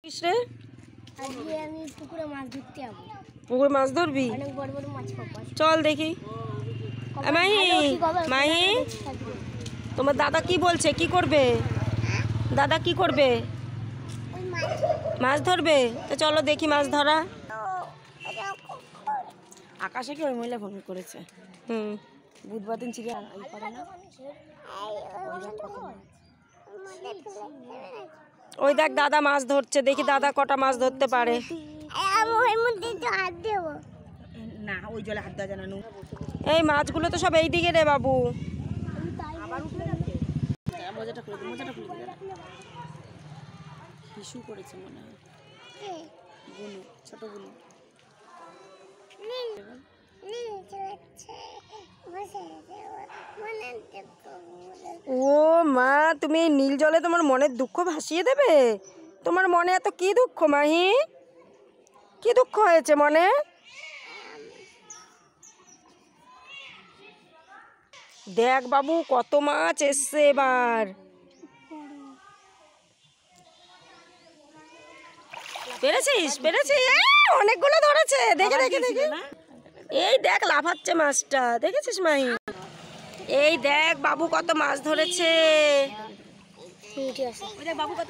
কিসরে আজকে আমি পুকুরে মাছ ধরতে যাব। পুকুরে মাছ ধরবি? অনেক বড় বড় মাছ পাবো। চল দেখি। মাহি, মাহি, তোমার দাদা কি বলছে? কি করবে দাদা? কি করবে? মাছ ধরবে? তো চলো দেখি মাছ ধরা। আকাশে কি ওই মহিলা ফোন করেছে? বুধবার দিন চিড়িয়া করে না। ওই দেখ দাদা মাছ ধরছে, দেখি দাদা কটা মাছ ধরতে পারে। না ওই জলে হাত দেওয়া জানা। এই মাছগুলো তো সব এই দিকে রে বাবু। আবার উঠে যাচ্ছে। মজাটা খুলে দিই, মজাটা খুলে দিই। হিসু করেছে মনে হয়। বুনু, ছোট বুনু। ও মা, তুমি এই নীল জলে তোমার মনের দুঃখ ভাসিয়ে দেবে? তোমার মনে এত কি দুঃখ মাহি? কি দুঃখ হয়েছে মনে? দেখ বাবু কত মাছ এসছে এবার। পেরেছিস? পেরেছিস? অনেকগুলো ধরেছে। দেখে দেখে দেখে, এই দেখ লাফাচ্ছে মাছটা, দেখেছিস মাহি? এই দেখ বাবু কত মাছ ধরেছে। ঠিক আছে। বাবু কত